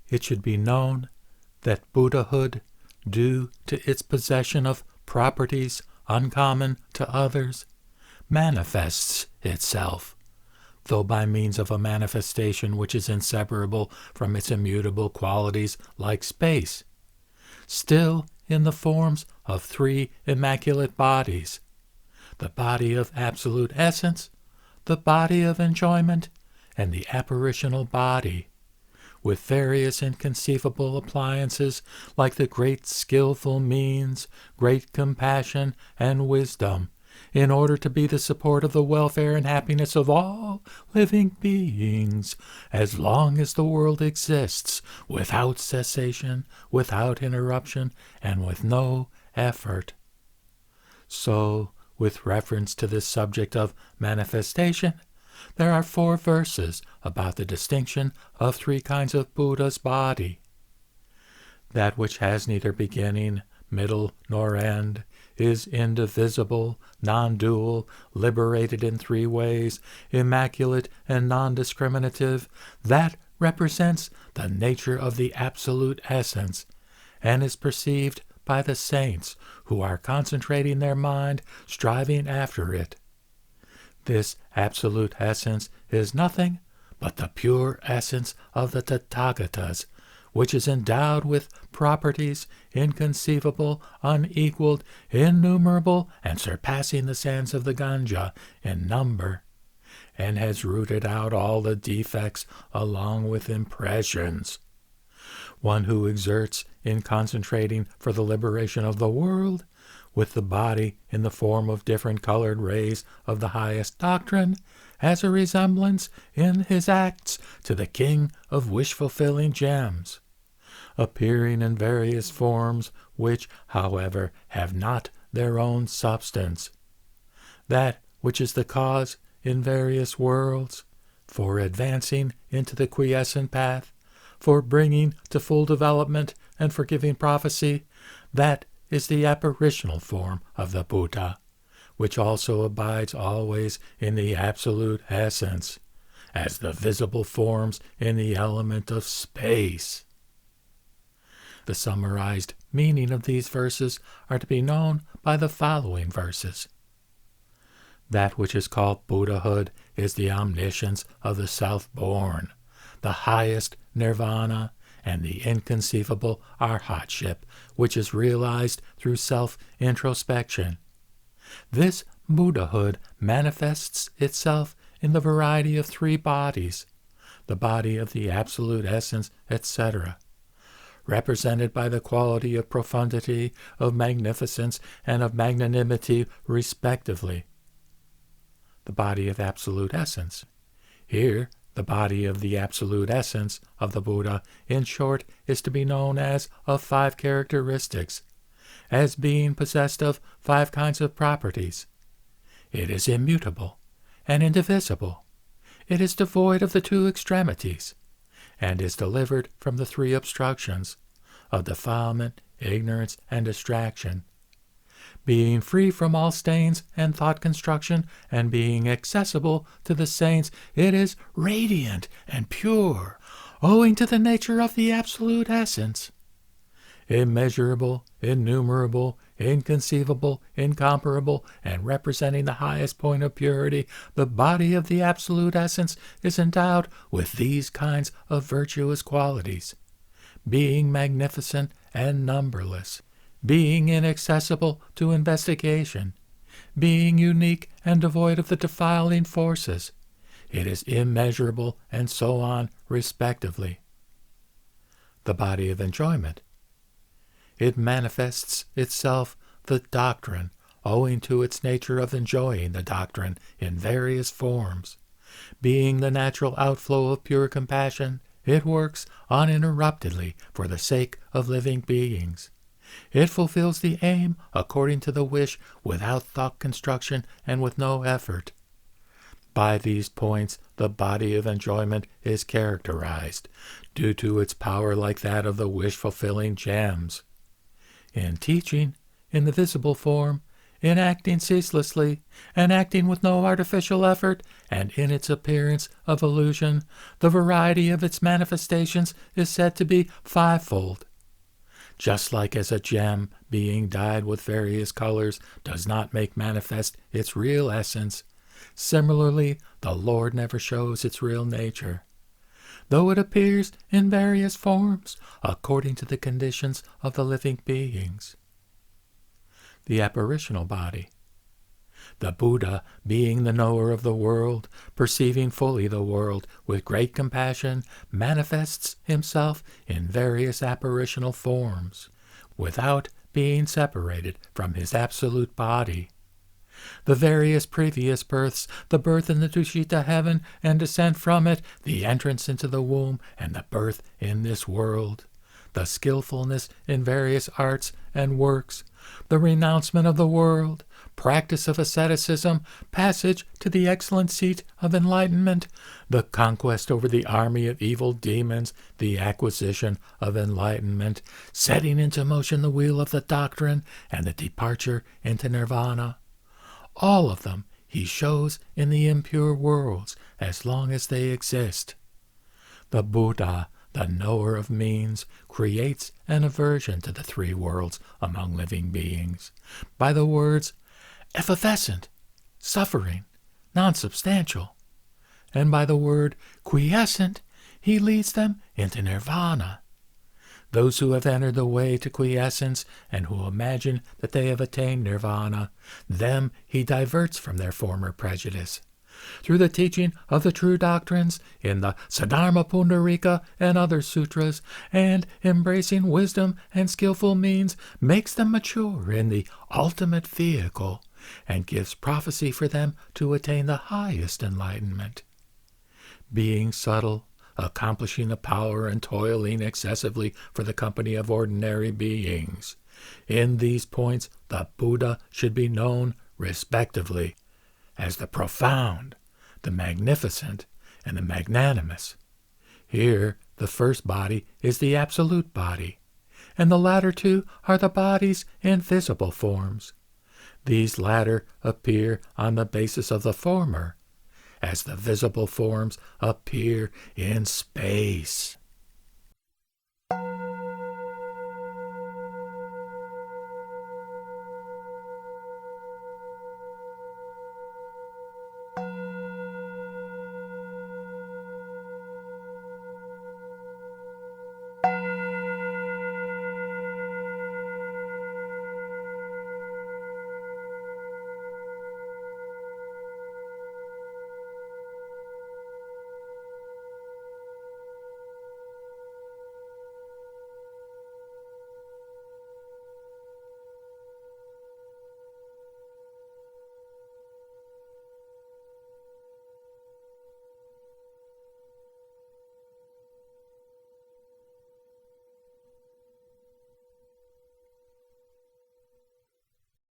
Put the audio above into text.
it should be known that Buddhahood, due to its possession of properties uncommon to others, manifests itself, though by means of a manifestation which is inseparable from its immutable qualities like space, still in the forms of three immaculate bodies: the body of absolute essence, the body of enjoyment, and the apparitional body, with various inconceivable appliances like the great skillful means, great compassion, and wisdom, in order to be the support of the welfare and happiness of all living beings, as long as the world exists, without cessation, without interruption, and with no effort. So, with reference to this subject of manifestation, there are 4 verses about the distinction of 3 kinds of Buddha's body. That which has neither beginning, middle, nor end, is indivisible, non-dual, liberated in 3 ways, immaculate and non-discriminative. That represents the nature of the absolute essence, and is perceived by the saints who are concentrating their mind, striving after it. This absolute essence is nothing but the pure essence of the Tathagatas, which is endowed with properties inconceivable, unequaled, innumerable, and surpassing the sands of the Ganga in number, and has rooted out all the defects along with impressions. One who exerts in concentrating for the liberation of the world, with the body in the form of different colored rays of the highest doctrine, has a resemblance in his acts to the king of wish-fulfilling gems, appearing in various forms which, however, have not their own substance. That which is the cause in various worlds, for advancing into the quiescent path, for bringing to full development and for giving prophecy, that is the apparitional form of the Buddha, which also abides always in the absolute essence, as the visible forms in the element of space. The summarized meaning of these verses are to be known by the following verses. That which is called Buddhahood is the omniscience of the self-born, the highest nirvana, and the inconceivable arhatship, which is realized through self-introspection. This Buddhahood manifests itself in the variety of 3 bodies, the body of the absolute essence, etc., represented by the quality of profundity, of magnificence, and of magnanimity, respectively. The body of absolute essence. Here, the body of the absolute essence of the Buddha, in short, is to be known as of 5 characteristics, as being possessed of 5 kinds of properties. It is immutable and indivisible. It is devoid of the 2 extremities, and is delivered from the 3 obstructions of defilement, ignorance, and distraction. Being free from all stains and thought construction, and being accessible to the saints, it is radiant and pure, owing to the nature of the absolute essence. Immeasurable, innumerable, inconceivable, incomparable, and representing the highest point of purity, the body of the absolute essence is endowed with these kinds of virtuous qualities: being magnificent and numberless, being inaccessible to investigation, being unique and devoid of the defiling forces. It is immeasurable, and so on, respectively. The body of enjoyment. It manifests itself the doctrine, owing to its nature of enjoying the doctrine in various forms. Being the natural outflow of pure compassion, it works uninterruptedly for the sake of living beings. It fulfills the aim according to the wish, without thought construction and with no effort. By these points, the body of enjoyment is characterized, due to its power like that of the wish-fulfilling gems. In teaching, in the visible form, in acting ceaselessly, and acting with no artificial effort, and in its appearance of illusion, the variety of its manifestations is said to be fivefold. Just like as a gem being dyed with various colors does not make manifest its real essence, similarly the Lord never shows its real nature, though it appears in various forms according to the conditions of the living beings. The apparitional body. The Buddha, being the knower of the world, perceiving fully the world with great compassion, manifests himself in various apparitional forms, without being separated from his absolute body. The various previous births, the birth in the Tushita heaven and descent from it, the entrance into the womb and the birth in this world, the skillfulness in various arts and works, the renouncement of the world, practice of asceticism, passage to the excellent seat of enlightenment, the conquest over the army of evil demons, the acquisition of enlightenment, setting into motion the wheel of the doctrine, and the departure into nirvana. All of them he shows in the impure worlds as long as they exist. The Buddha, the knower of means, creates an aversion to the three worlds among living beings by the words effervescent, suffering, non-substantial, and by the word quiescent he leads them into nirvana. Those who have entered the way to quiescence and who imagine that they have attained nirvana, them he diverts from their former prejudice. Through the teaching of the true doctrines in the Saddharma Pundarika and other sutras, and embracing wisdom and skillful means, makes them mature in the ultimate vehicle, and gives prophecy for them to attain the highest enlightenment. Being subtle, accomplishing the power and toiling excessively for the company of ordinary beings. In these points the Buddha should be known respectively as the profound, the magnificent, and the magnanimous. Here the first body is the absolute body, and the latter two are the bodies in visible forms. These latter appear on the basis of the former, as the visible forms appear in space.